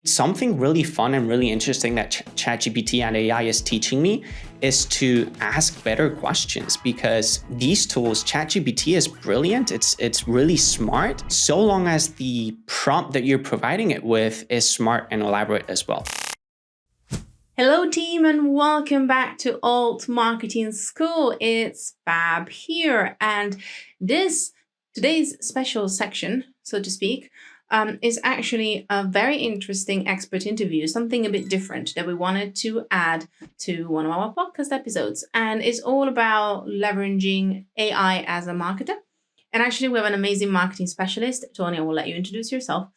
Something really fun and really interesting that ChatGPT and AI is teaching me is to ask better questions, because these tools, ChatGPT is brilliant. It's really smart, so long as the prompt that you're providing it with is smart and elaborate as well. Hello team, and welcome back to Alt Marketing School. It's Fab here, and today's special section, so to speak, is actually a very interesting expert interview, something a bit different that we wanted to add to one of our podcast episodes. And it's all about leveraging AI as a marketer. And actually, we have an amazing marketing specialist. Tony, I will let you introduce yourself.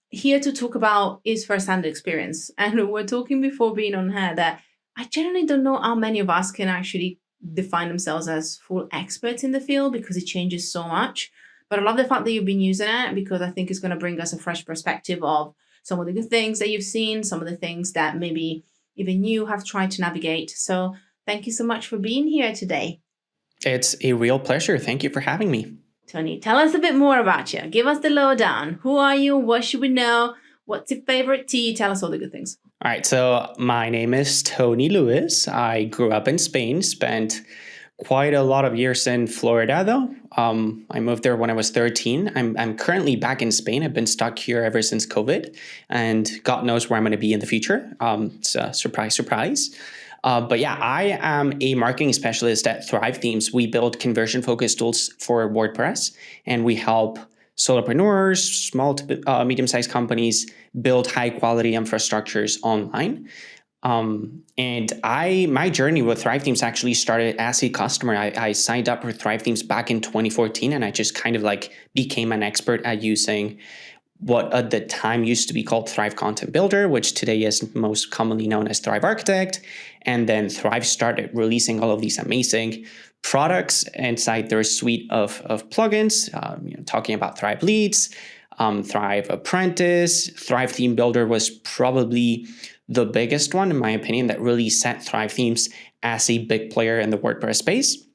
Here to talk about his first-hand experience. And we're talking before being on here that I generally don't know how many of us can actually define themselves as full experts in the field, because it changes so much. But I love the fact that you've been using it, because I think it's going to bring us a fresh perspective of some of the good things that you've seen, some of the things that maybe even you have tried to navigate. So thank you so much for being here today. It's a real pleasure. Thank you for having me. Tony, tell us a bit more about you. Give us the lowdown. Who are you? What should we know? What's your favorite tea? Tell us all the good things. All right, so my name is Tony Lewis. I grew up in Spain, spent quite a lot of years in Florida, though. I moved there when I was 13. I'm currently back in Spain. I've been stuck here ever since COVID, and God knows where I'm going to be in the future. It's a surprise, surprise. But yeah, I am a marketing specialist at Thrive Themes. We build conversion-focused tools for WordPress, and we help solopreneurs, small to medium-sized companies build high-quality infrastructures online. And my journey with Thrive Themes actually started as a customer. I signed up for Thrive Themes back in 2014, and I just kind of became an expert at using what at the time used to be called Thrive Content Builder, which today is most commonly known as Thrive Architect. And then Thrive started releasing all of these amazing products inside their suite of plugins, talking about Thrive Leads, Thrive Apprentice. Thrive Theme Builder was probably the biggest one, in my opinion, that really set Thrive Themes as a big player in the WordPress space.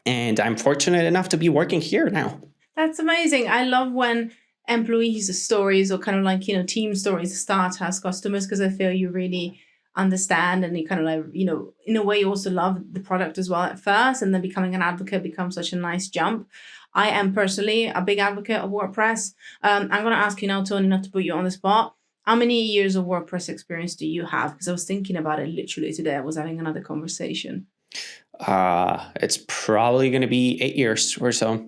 And I'm fortunate enough to be working here now. That's amazing. I love when employees' stories or kind of team stories start as customers, because I feel you really understand, and you kind of in a way you also love the product as well at first, and then becoming an advocate becomes such a nice jump. I am personally a big advocate of WordPress. I'm going to ask you now, Tony, not to put you on the spot. How many years of WordPress experience do you have? Because I was thinking about it literally today. I was having another conversation. It's probably going to be 8 years or so.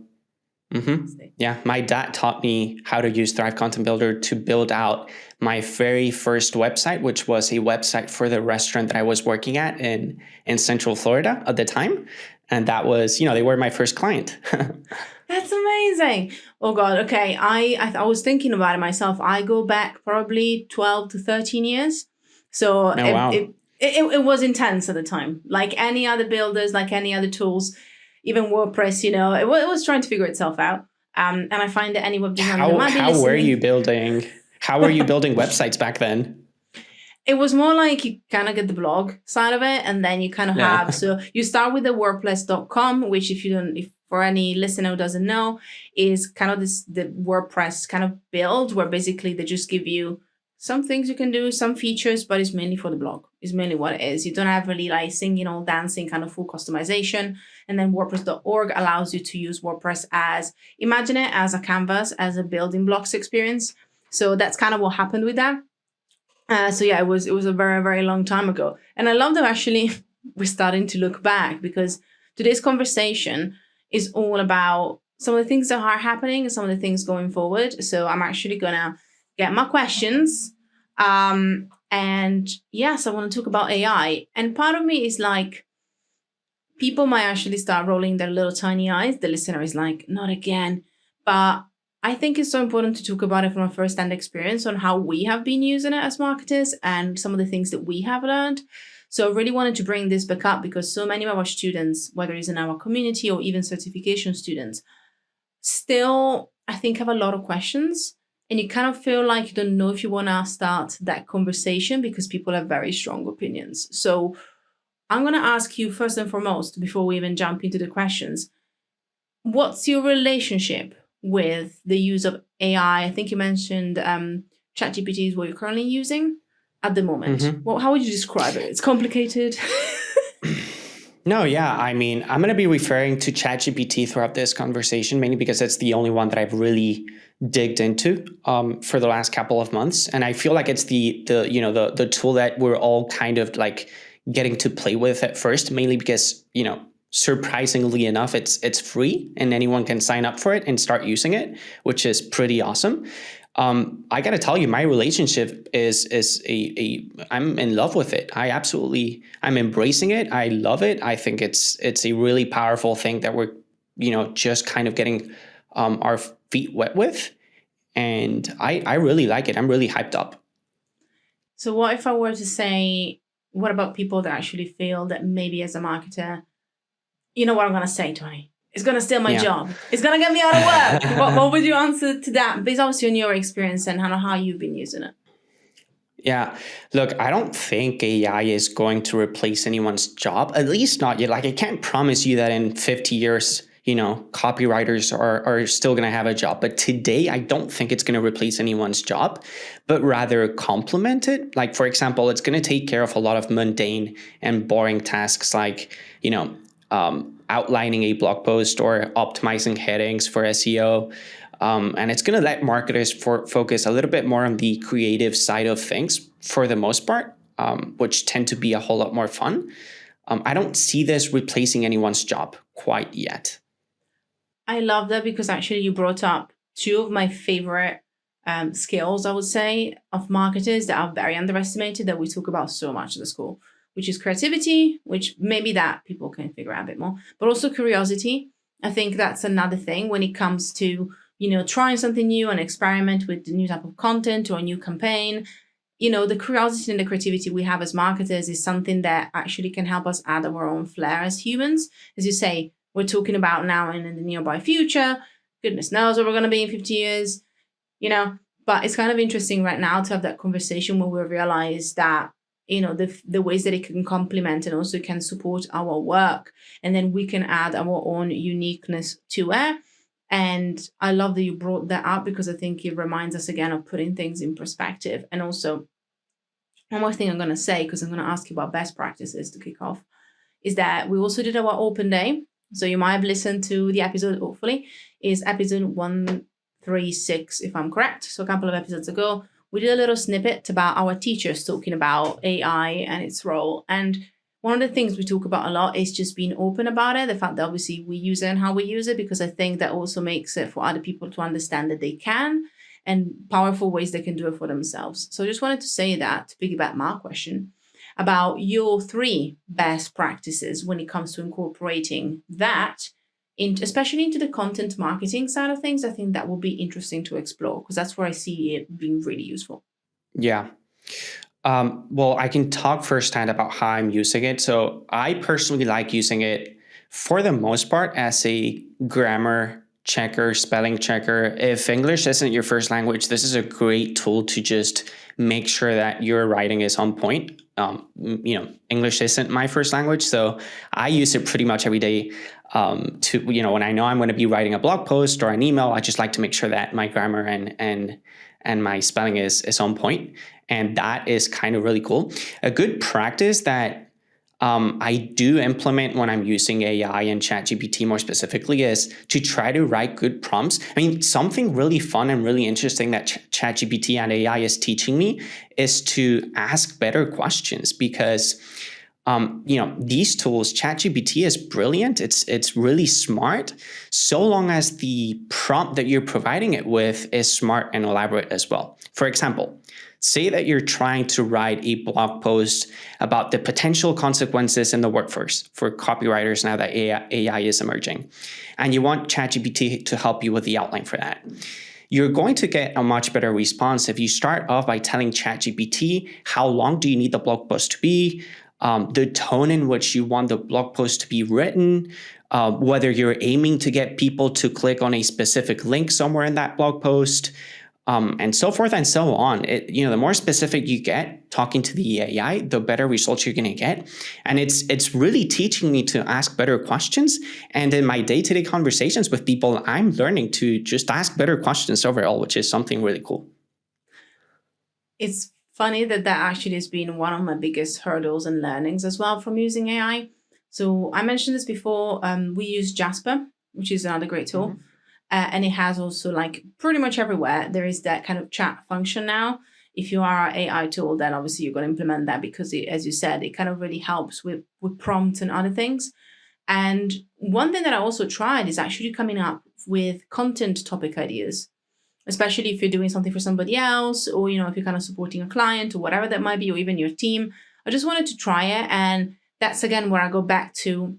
Mm-hmm. Yeah, my dad taught me how to use Thrive Content Builder to build out my very first website, which was a website for the restaurant that I was working at in Central Florida at the time. And that was, they were my first client. That's amazing. Oh God. Okay. I was thinking about it myself. I go back probably 12 to 13 years. So wow. It was intense at the time. Like any other builders, like any other tools, even WordPress, it was trying to figure itself out. And I find that any web designer how were you building websites back then? It was more like you kind of get the blog side of it, and then you kind of have, so you start with the WordPress.com, which if for any listener who doesn't know, is kind of the WordPress kind of build, where basically they just give you some things you can do, some features, but it's mainly for the blog. It's mainly what it is. You don't have really singing or dancing kind of full customization. And then WordPress.org allows you to use WordPress imagine it as a canvas, as a building blocks experience. So that's kind of what happened with that. It was a very, very long time ago. And I love that actually we're starting to look back, because today's conversation is all about some of the things that are happening and some of the things going forward. So I'm actually going to get my questions. And yes, I want to talk about AI. And part of me is people might actually start rolling their little tiny eyes. The listener is like, not again. But I think it's so important to talk about it from a first-hand experience on how we have been using it as marketers and some of the things that we have learned. So I really wanted to bring this back up, because so many of our students, whether it's in our community or even certification students, still, I think, have a lot of questions. And you kind of feel like you don't know if you want to start that conversation, because people have very strong opinions. So I'm going to ask you first and foremost, before we even jump into the questions, what's your relationship with the use of AI? I think you mentioned ChatGPT is what you're currently using at the moment. Mm-hmm. Well, how would you describe it? It's complicated. No, yeah. I mean, I'm going to be referring to ChatGPT throughout this conversation, mainly because it's the only one that I've really digged into for the last couple of months, and I feel like it's the tool that we're all kind of like getting to play with at first, mainly because surprisingly enough, it's free and anyone can sign up for it and start using it, which is pretty awesome. I got to tell you, my relationship is I'm in love with it. I'm embracing it. I love it. I think it's a really powerful thing that we're, just kind of getting our feet wet with. And I really like it. I'm really hyped up. So what if I were to say, what about people that actually feel that maybe as a marketer, you know what I'm going to say, Tony? It's going to steal my job. It's going to get me out of work. What would you answer to that? Based obviously on your experience and how you've been using it. Yeah. Look, I don't think AI is going to replace anyone's job, at least not yet. Like, I can't promise you that in 50 years, copywriters are still going to have a job. But today, I don't think it's going to replace anyone's job, but rather complement it. Like, for example, it's going to take care of a lot of mundane and boring tasks like, outlining a blog post or optimizing headings for SEO. And it's going to let marketers focus a little bit more on the creative side of things for the most part, which tend to be a whole lot more fun. I don't see this replacing anyone's job quite yet. I love that because actually you brought up two of my favorite skills, I would say, of marketers that are very underestimated that we talk about so much at the school, which is creativity, which maybe that people can figure out a bit more, but also curiosity. I think that's another thing when it comes to, trying something new and experiment with the new type of content or a new campaign. The curiosity and the creativity we have as marketers is something that actually can help us add our own flair as humans. As you say, we're talking about now and in the nearby future. Goodness knows where we're going to be in 50 years, But it's kind of interesting right now to have that conversation where we realize that, the ways that it can complement and also can support our work. And then we can add our own uniqueness to it. And I love that you brought that up because I think it reminds us again of putting things in perspective. And also, one more thing I'm going to say, because I'm going to ask you about best practices to kick off, is that we also did our open day. So you might have listened to the episode, hopefully, is episode 136, if I'm correct. So a couple of episodes ago, we did a little snippet about our teachers talking about AI and its role. And one of the things we talk about a lot is just being open about it, the fact that obviously we use it and how we use it, because I think that also makes it for other people to understand that they can and powerful ways they can do it for themselves. So I just wanted to say that, to piggyback my question, about your 3 best practices when it comes to incorporating that, especially into the content marketing side of things. I think that will be interesting to explore because that's where I see it being really useful. Yeah. Well, I can talk firsthand about how I'm using it. So I personally like using it for the most part as a grammar checker, spelling checker. If English isn't your first language, this is a great tool to just make sure that your writing is on point. English isn't my first language, so I use it pretty much every day. To when I know I'm going to be writing a blog post or an email, I just like to make sure that my grammar and my spelling is on point. And that is kind of really cool. A good practice that I do implement when I'm using AI and ChatGPT more specifically is to try to write good prompts. I mean, something really fun and really interesting that ChatGPT and AI is teaching me is to ask better questions because these tools, ChatGPT is brilliant. It's really smart, so long as the prompt that you're providing it with is smart and elaborate as well. For example, say that you're trying to write a blog post about the potential consequences in the workforce for copywriters now that AI is emerging, and you want ChatGPT to help you with the outline for that. You're going to get a much better response if you start off by telling ChatGPT how long do you need the blog post to be, the tone in which you want the blog post to be written, whether you're aiming to get people to click on a specific link somewhere in that blog post, and so forth and so on. The more specific you get talking to the AI, the better results you're going to get. And it's really teaching me to ask better questions. And in my day-to-day conversations with people, I'm learning to just ask better questions overall, which is something really cool. It's funny that actually has been one of my biggest hurdles and learnings as well from using AI. So I mentioned this before. We use Jasper, which is another great tool. And it has also, like, pretty much everywhere there is that kind of chat function now. If you are an AI tool, then obviously you're going to implement that, because as you said, it kind of really helps with prompts and other things. And one thing that I also tried is actually coming up with content topic ideas, especially if you're doing something for somebody else, or, if you're kind of supporting a client or whatever that might be, or even your team. I just wanted to try it. And that's, again, where I go back to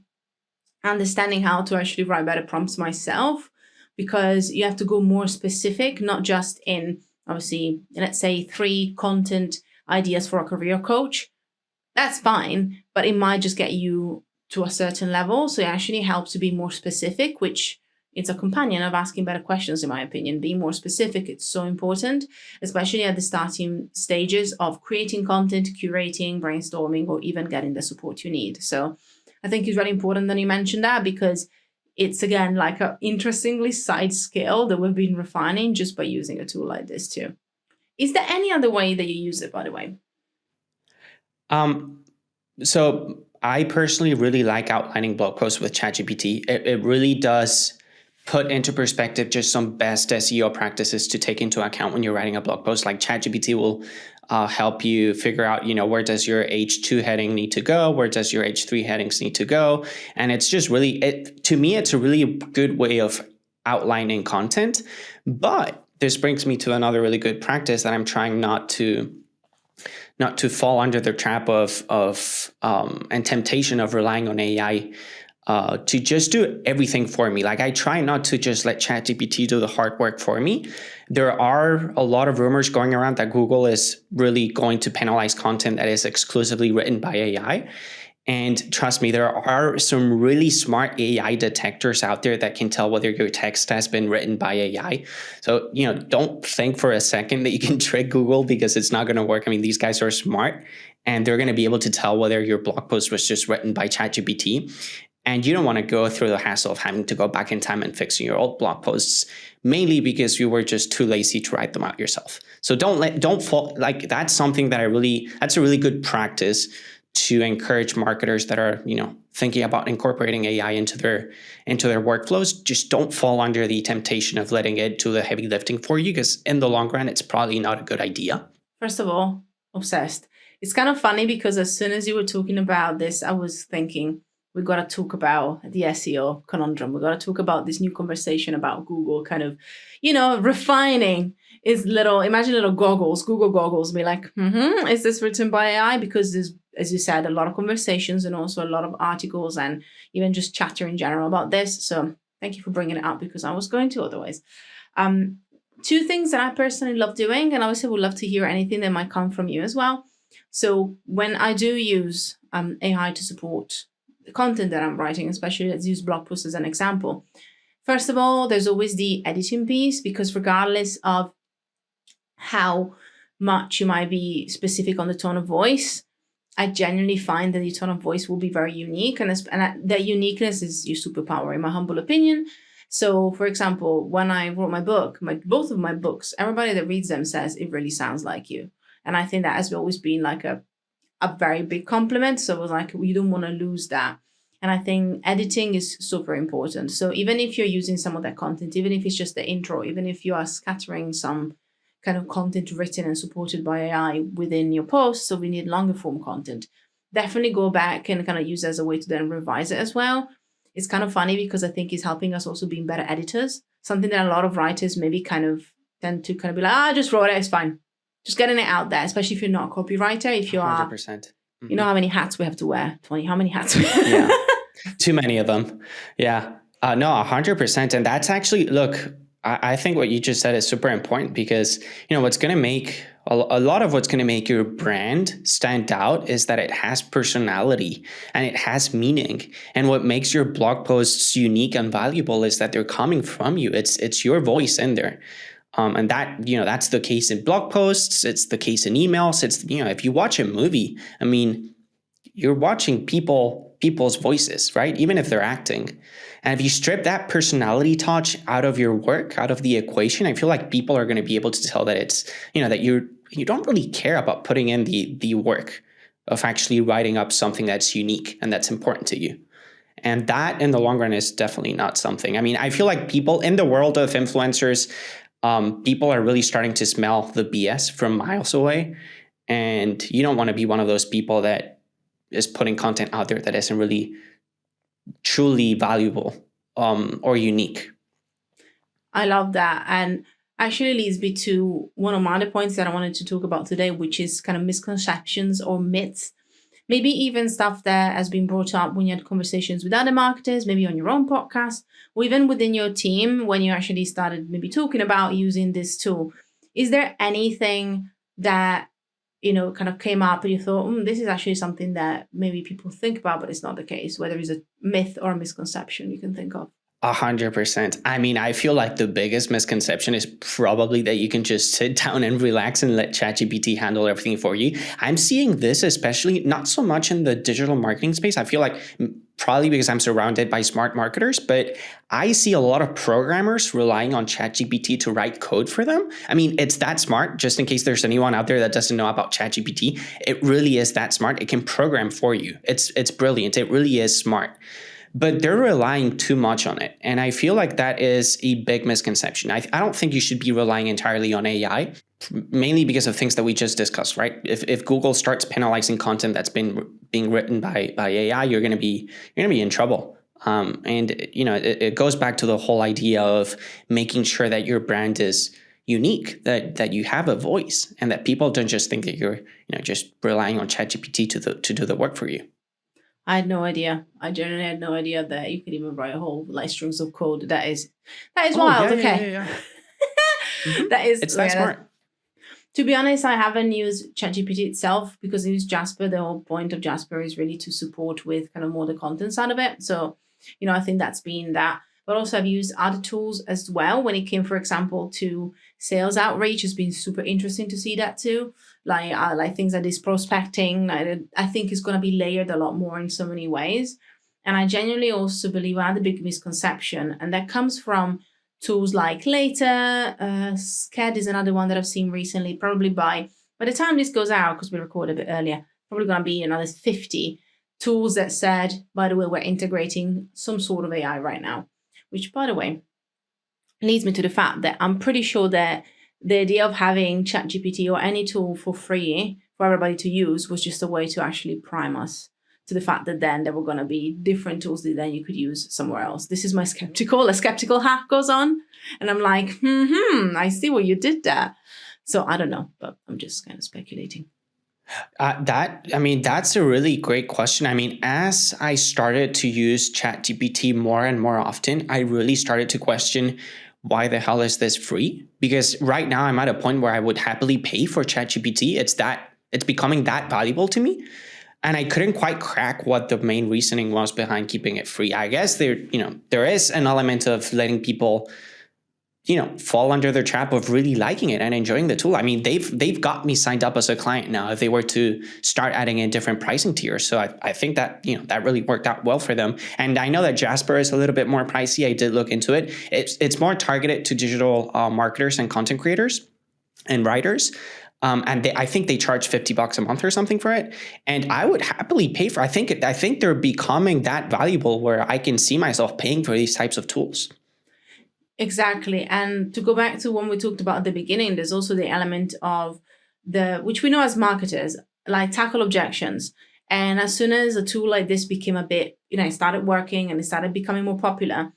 understanding how to actually write better prompts myself, because you have to go more specific, not just in, obviously, let's say 3 content ideas for a career coach. That's fine, but it might just get you to a certain level. So it actually helps to be more specific, which it's a companion of asking better questions, in my opinion. Being more specific, it's so important, especially at the starting stages of creating content, curating, brainstorming, or even getting the support you need. So I think it's really important that you mentioned that, because it's, again, like a interestingly side skill that we've been refining just by using a tool like this too. Is there any other way that you use it, by the way? So I personally really like outlining blog posts with ChatGPT. It really does put into perspective just some best SEO practices to take into account when you're writing a blog post. Like, ChatGPT will help you figure out, where does your H2 heading need to go? Where does your H3 headings need to go? And it's just really, to me, it's a really good way of outlining content. But this brings me to another really good practice that I'm trying not to fall under the trap of and temptation of relying on AI to just do everything for me. Like, I try not to just let ChatGPT do the hard work for me. There are a lot of rumors going around that Google is really going to penalize content that is exclusively written by AI. And trust me, there are some really smart AI detectors out there that can tell whether your text has been written by AI. So, don't think for a second that you can trick Google, because it's not going to work. I mean, these guys are smart, and they're going to be able to tell whether your blog post was just written by ChatGPT. And you don't want to go through the hassle of having to go back in time and fixing your old blog posts, mainly because you were just too lazy to write them out yourself. So don't fall, like, that's something that that's a really good practice to encourage marketers that are, thinking about incorporating AI into their workflows. Just don't fall under the temptation of letting it do the heavy lifting for you, because in the long run, it's probably not a good idea. First of all, obsessed. It's kind of funny, because as soon as you were talking about this, I was thinking, we got to talk about the SEO conundrum. We got to talk about this new conversation about Google kind of, refining imagine little goggles, Google goggles, be like, is this written by AI? Because there's, as you said, a lot of conversations and also a lot of articles and even just chatter in general about this. So thank you for bringing it up, because I was going to otherwise. 2 things that I personally love doing, and obviously would love to hear anything that might come from you as well. So when I do use AI to support the content that I'm writing, especially let's use blog posts as an example. First of all, there's always the editing piece, because regardless of how much you might be specific on the tone of voice, I genuinely find that the tone of voice will be very unique, and that uniqueness is your superpower, in my humble opinion. So, for example, when I wrote my book, both of my books, everybody that reads them says it really sounds like you, and I think that has always been like a very big compliment. So it was like, you don't want to lose that. And I think editing is super important. So even if you're using some of that content, even if it's just the intro, even if you are scattering some kind of content written and supported by AI within your post, so we need longer form content, definitely go back and kind of use it as a way to then revise it as well. It's kind of funny, because I think it's helping us also being better editors, something that a lot of writers maybe kind of tend to kind of be like, I just wrote it, it's fine. Just getting it out there, especially if you're not a copywriter. If you are, 100%. You know how many hats we have to wear? 20. How many hats? Yeah, too many of them. Yeah, no, 100%. And that's actually, look, I think what you just said is super important, because what's going to make a lot of what's going to make your brand stand out is that it has personality and it has meaning. And what makes your blog posts unique and valuable is that they're coming from you. It's your voice in there. And that, that's the case in blog posts. It's the case in emails. It's, if you watch a movie, I mean, you're watching people's voices, right? Even if they're acting. And if you strip that personality touch out of your work, out of the equation, I feel like people are going to be able to tell that it's, that you don't really care about putting in the work of actually writing up something that's unique and that's important to you. And that in the long run is definitely not something. I mean, I feel like people in the world of influencers, people are really starting to smell the BS from miles away. And you don't want to be one of those people that is putting content out there that isn't really truly valuable or unique. I love that. And actually leads me to one of my other points that I wanted to talk about today, which is kind of misconceptions or myths. Maybe even stuff that has been brought up when you had conversations with other marketers, maybe on your own podcast, or even within your team when you actually started maybe talking about using this tool. Is there anything that, kind of came up and you thought, this is actually something that maybe people think about, but it's not the case, whether it's a myth or a misconception you can think of? 100%. I mean, I feel like the biggest misconception is probably that you can just sit down and relax and let ChatGPT handle everything for you. I'm seeing this especially not so much in the digital marketing space. I feel like probably because I'm surrounded by smart marketers, but I see a lot of programmers relying on ChatGPT to write code for them. I mean, it's that smart, just in case there's anyone out there that doesn't know about ChatGPT. It really is that smart. It can program for you. It's brilliant. It really is smart. But they're relying too much on it. And I feel like that is a big misconception. I don't think you should be relying entirely on AI, mainly because of things that we just discussed, right? If Google starts penalizing content that's being written by AI, you're gonna be in trouble. And it goes back to the whole idea of making sure that your brand is unique, that you have a voice, and that people don't just think that you're just relying on ChatGPT to do the work for you. I had no idea. I genuinely had no idea that you could even write a whole strings of code. That is wild. Yeah, Okay. yeah. Mm-hmm. That is It's that smart. To be honest, I haven't used ChatGPT itself because I use Jasper. The whole point of Jasper is really to support with kind of more the content side of it. So, I think that's been that. But also I've used other tools as well. When it came, for example, to sales outreach, it's been super interesting to see that too. Like things like this prospecting, I think is going to be layered a lot more in so many ways. And I genuinely also believe another big misconception, and that comes from tools like Later, Sked is another one that I've seen recently, probably by the time this goes out, because we recorded a bit earlier, probably going to be another 50 tools that said, by the way, we're integrating some sort of AI right now, which, by the way, leads me to the fact that I'm pretty sure that the idea of having ChatGPT or any tool for free for everybody to use was just a way to actually prime us to the fact that then there were going to be different tools that then you could use somewhere else. This is my skeptical hat goes on. And I'm like, I see what you did there. So I don't know, but I'm just kind of speculating. That's a really great question. I mean, as I started to use ChatGPT more and more often, I really started to question, why the hell is this free? Because right now I'm at a point where I would happily pay for ChatGPT. It's becoming that valuable to me. And I couldn't quite crack what the main reasoning was behind keeping it free. I guess there is an element of letting people, fall under their trap of really liking it and enjoying the tool. I mean, they've got me signed up as a client now if they were to start adding in different pricing tiers. So I think that, that really worked out well for them. And I know that Jasper is a little bit more pricey. I did look into it. It's more targeted to digital marketers and content creators and writers. And I think they charge $50 a month or something for it. And I would happily pay for it. I think they're becoming that valuable where I can see myself paying for these types of tools. Exactly. And to go back to when we talked about at the beginning, there's also the element of which we know as marketers, like tackle objections. And as soon as a tool like this became a bit, it started working and it started becoming more popular,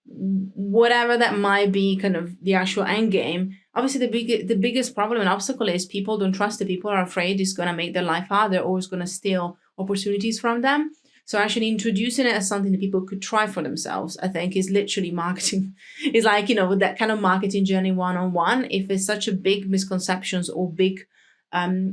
whatever that might be kind of the actual end game, obviously the biggest problem and obstacle is people don't trust it. People are afraid it's going to make their life harder or it's going to steal opportunities from them. So actually introducing it as something that people could try for themselves, I think, is literally marketing. It's like, with that kind of marketing journey one-on-one, if there's such a big misconceptions or big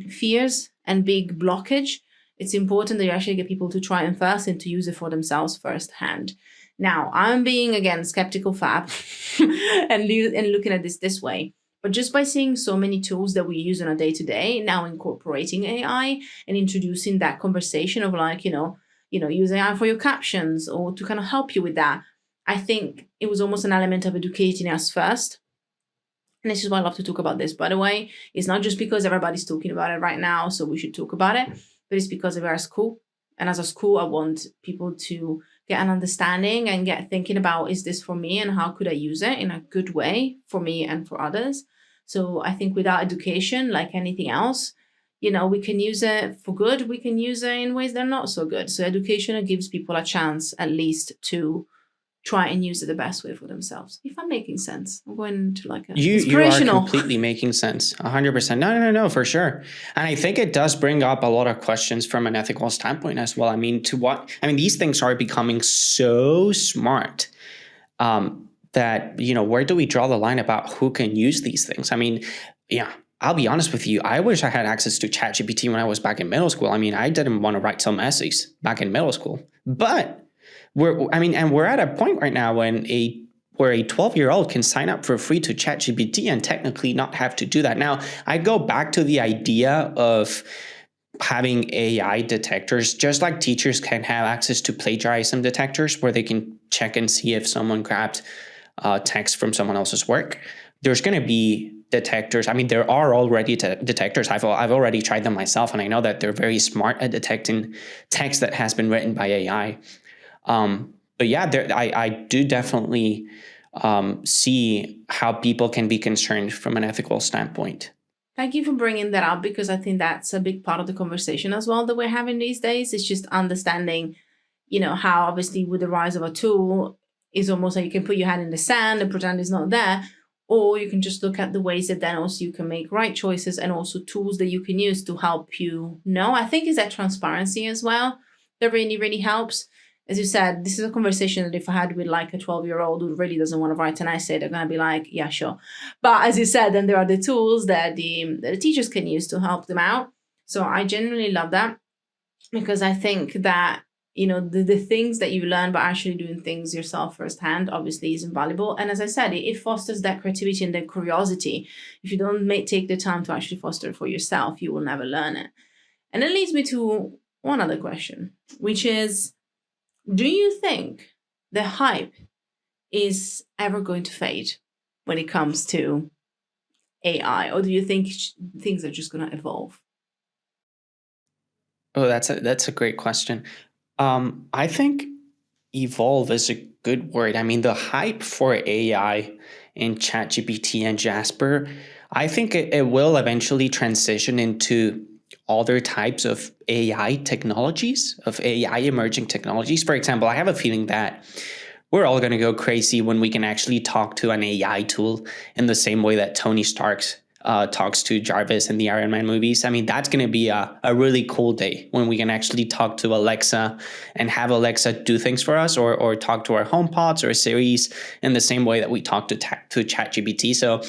fears and big blockage, it's important that you actually get people to try it first and to use it for themselves firsthand. Now, I'm being, again, skeptical fab and looking at this way. But just by seeing so many tools that we use on a day-to-day, now incorporating AI and introducing that conversation of like, use AI for your captions or to kind of help you with that. I think it was almost an element of educating us first And this is why I love to talk about this, by the way. It's not just because everybody's talking about it right now, so we should talk about it, but it's because of our school. And as a school, I want people to get an understanding and get thinking about, is this for me and how could I use it in a good way for me and for others? So I think without education, like anything else, we can use it for good. We can use it in ways that are not so good. So education gives people a chance at least to try and use it the best way for themselves. If I'm making sense, I'm going to like you are completely making sense. 100%. No, for sure. And I think it does bring up a lot of questions from an ethical standpoint as well. I mean, these things are becoming so smart that, where do we draw the line about who can use these things? I mean, yeah, I'll be honest with you. I wish I had access to ChatGPT when I was back in middle school. I mean, I didn't want to write some essays back in middle school, but we're at a point right now where a 12-year-old can sign up for free to ChatGPT and technically not have to do that. Now, I go back to the idea of having AI detectors, just like teachers can have access to plagiarism detectors where they can check and see if someone grabbed text from someone else's work. There's going to be detectors. I mean, there are already detectors. I've already tried them myself, and I know that they're very smart at detecting text that has been written by AI. But yeah, I do definitely see how people can be concerned from an ethical standpoint. Thank you for bringing that up, because I think that's a big part of the conversation as well that we're having these days. It's just understanding, how obviously with the rise of a tool, it's almost like you can put your hand in the sand and pretend it's not there, or you can just look at the ways that then also you can make right choices and also tools that you can use to help you know. I think it's that transparency as well that really, really helps. As you said, this is a conversation that if I had with like a 12-year-old who really doesn't want to write an essay, they're going to be like, yeah, sure. But as you said, then there are the tools that the teachers can use to help them out. So I genuinely love that, because I think that, the things that you learn by actually doing things yourself firsthand obviously is invaluable. And as I said, it fosters that creativity and that curiosity. If you don't take the time to actually foster it for yourself, you will never learn it. And it leads me to one other question, which is, do you think the hype is ever going to fade when it comes to AI, or do you think things are just going to evolve? Oh, that's a great question. I think evolve is a good word. I mean, the hype for AI in ChatGPT and Jasper, I think it will eventually transition into other types of AI technologies, of AI emerging technologies. For example, I have a feeling that we're all going to go crazy when we can actually talk to an AI tool in the same way that Tony Stark talks to Jarvis in the Iron Man movies. I mean, that's going to be a really cool day when we can actually talk to Alexa and have Alexa do things for us, or talk to our HomePods or Siris in the same way that we talk to ChatGPT. So,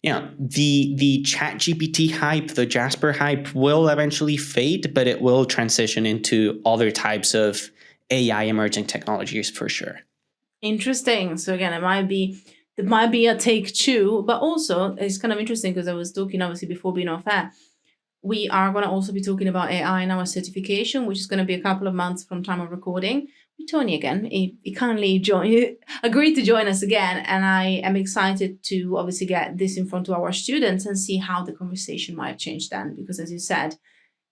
the ChatGPT hype, the Jasper hype will eventually fade, but it will transition into other types of AI emerging technologies for sure. Interesting. So again, it might be a take two, but also it's kind of interesting because I was talking obviously before being off air. We are going to also be talking about AI in our certification, which is going to be a couple of months from time of recording. With Tony again, he kindly agreed to join us again, and I am excited to obviously get this in front of our students and see how the conversation might change then, because as you said,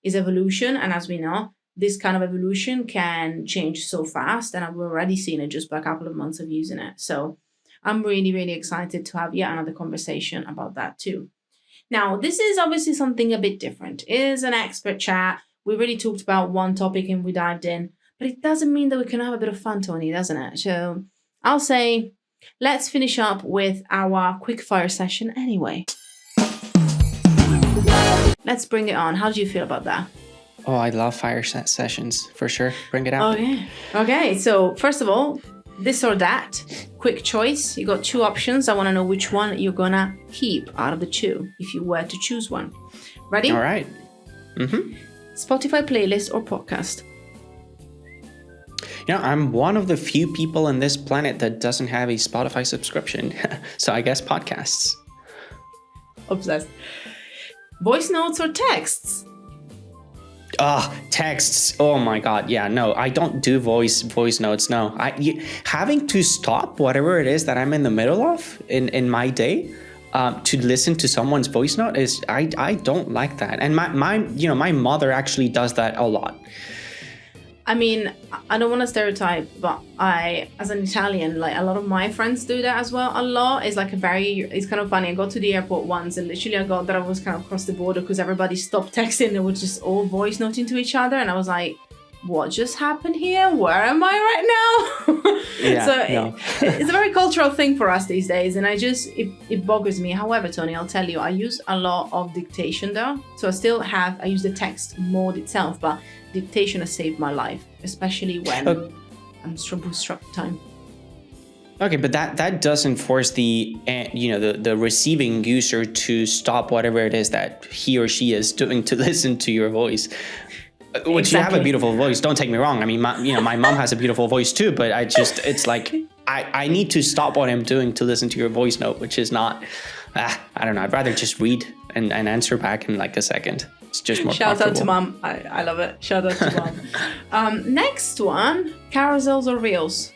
is evolution, and as we know, this kind of evolution can change so fast, and I've already seen it just by a couple of months of using it. So I'm really, really excited to have yet another conversation about that too. Now, this is obviously something a bit different. It is an expert chat. We really talked about one topic and we dived in, but it doesn't mean that we can have a bit of fun, Tony, doesn't it? So I'll say, let's finish up with our quickfire session anyway. Let's bring it on. How do you feel about that? Oh, I love fire sessions for sure. Bring it out. Okay. So first of all, this or that, quick choice. You got two options. I want to know which one you're gonna keep out of the two, if you were to choose one. Ready? All right. Spotify playlist or podcast? I'm one of the few people on this planet that doesn't have a Spotify subscription. So I guess podcasts. Obsessed. Voice notes or texts? Texts. Oh my God. Yeah, no, I don't do voice notes. No, having to stop whatever it is that I'm in the middle of in my day to listen to someone's voice note is I don't like that. And my mother actually does that a lot. I mean, I don't want to stereotype, but as an Italian, like a lot of my friends do that as well. A lot. It's kind of funny. I got to the airport once and literally I got that I was kind of across the border because everybody stopped texting. They were just all voice noting to each other. And I was like, what just happened here? Where am I right now? It's a very cultural thing for us these days. And it boggers me. However, Tony, I'll tell you, I use a lot of dictation though. So I use the text mode itself, but dictation has saved my life, especially when I'm strapped time. Okay, but that doesn't force the receiving user to stop whatever it is that he or she is doing to listen to your voice. Which you have a beautiful voice. Don't take me wrong. I mean, my mom has a beautiful voice too. But it's like I need to stop what I'm doing to listen to your voice note, which is not. I don't know. I'd rather just read and answer back in like a second. It's just more. Shout out to mom. I love it. Shout out to mom. Next one: carousels or reels.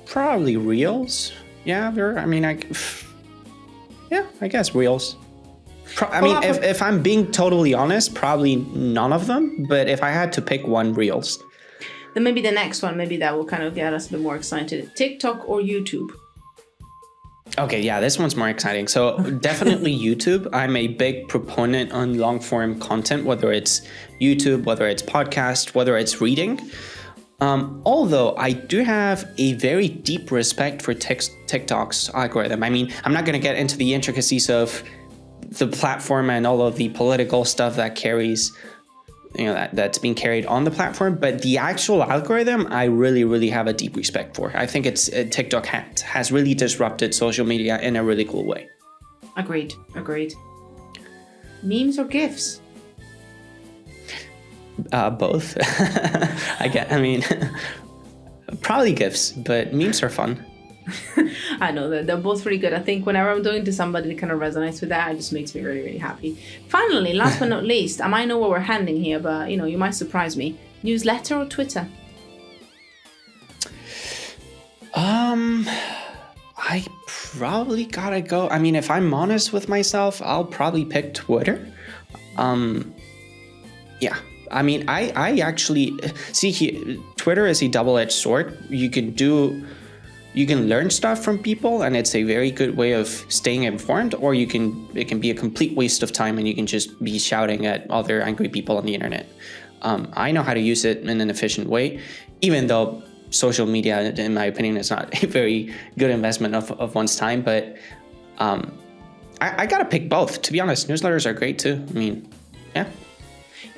Probably reels. Yeah, I guess reels. If I'm being totally honest, probably none of them. But if I had to pick one, reels. Then maybe the next one, maybe that will kind of get us a bit more excited. TikTok or YouTube? Okay, yeah, this one's more exciting. So definitely YouTube. I'm a big proponent on long form content, whether it's YouTube, whether it's podcast, whether it's reading. Although I do have a very deep respect for TikTok's algorithm. I mean, I'm not going to get into the intricacies of the platform and all of the political stuff that carries, that's being carried on the platform, but the actual algorithm, I really, really have a deep respect for. I think TikTok has really disrupted social media in a really cool way. Agreed. Memes or GIFs? Both. Probably GIFs, but memes are fun. I know that they're both really good. I think whenever I'm doing to somebody that kind of resonates with that, it just makes me really, really happy. Finally, last but not least, I might know what we're handing here, but you might surprise me. Newsletter or Twitter? I probably gotta go. I mean, if I'm honest with myself, I'll probably pick Twitter. Yeah. I mean, I actually see Twitter is a double-edged sword. You can learn stuff from people, and it's a very good way of staying informed, or it can be a complete waste of time, and you can just be shouting at other angry people on the internet. I know how to use it in an efficient way, even though social media, in my opinion, is not a very good investment of one's time. But I gotta pick both. To be honest, newsletters are great too. I mean, yeah.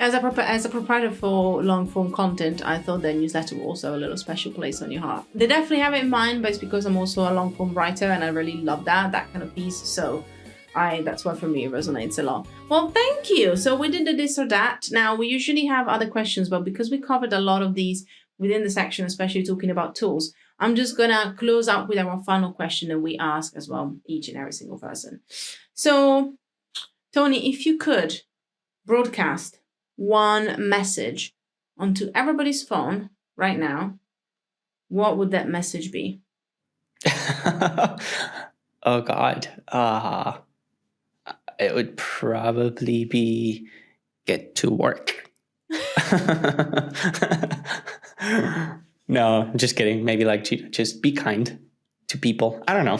As a proprietor for long-form content, I thought that newsletter will also have a little special place on your heart. They definitely have it in mind, but it's because I'm also a long-form writer and I really love that kind of piece. So that's why for me it resonates a lot. Well, thank you. So we did the this or that. Now, we usually have other questions, but because we covered a lot of these within the section, especially talking about tools, I'm just going to close out with our final question that we ask as well, each and every single person. So, Tony, if you could broadcast one message onto everybody's phone right now, what would that message be? Oh God. It would probably be get to work. No, I'm just kidding. Maybe just be kind to people. I don't know.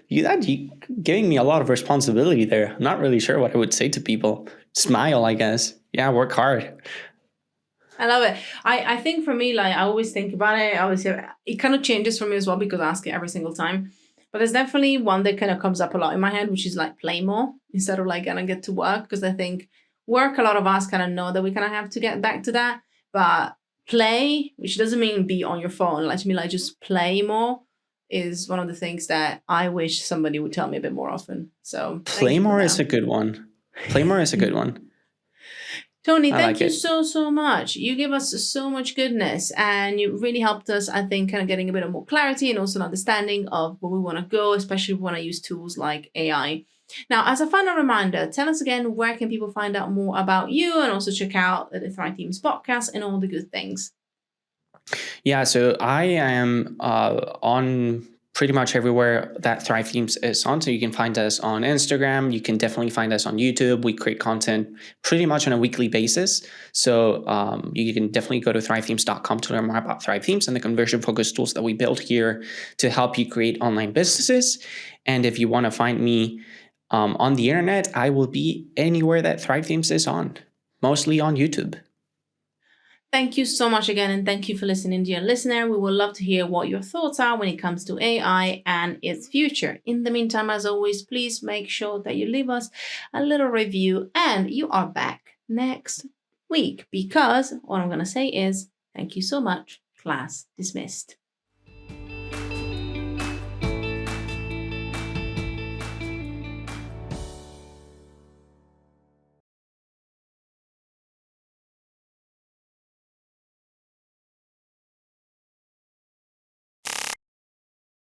You giving me a lot of responsibility there. I'm not really sure what I would say to people. Smile, I guess. Yeah, work hard. I love it. I think for me, I always think about it. Obviously, it kind of changes for me as well because I ask it every single time. But there's definitely one that kind of comes up a lot in my head, which is play more instead of gonna get to work. Because I think work, a lot of us kind of know that we kind of have to get back to that. But play, which doesn't mean be on your phone. To me, just play more is one of the things that I wish somebody would tell me a bit more often. So play more is a good one. Play more is a good one. Tony, thank you so much. You give us so much goodness and you really helped us, I think, kind of getting a bit of more clarity and also an understanding of where we want to go, especially if we want to use tools like AI. Now, as a final reminder, tell us again, where can people find out more about you and also check out the Thrive Teams podcast and all the good things? Yeah, so I am on pretty much everywhere that Thrive Themes is on. So you can find us on Instagram. You can definitely find us on YouTube. We create content pretty much on a weekly basis. So you can definitely go to thrivethemes.com to learn more about Thrive Themes and the conversion focused tools that we built here to help you create online businesses. And if you want to find me on the internet, I will be anywhere that Thrive Themes is on, mostly on YouTube. Thank you so much again, and thank you for listening, dear listener. We would love to hear what your thoughts are when it comes to AI and its future. In the meantime, as always, please make sure that you leave us a little review and you are back next week, because what I'm going to say is thank you so much. Class dismissed.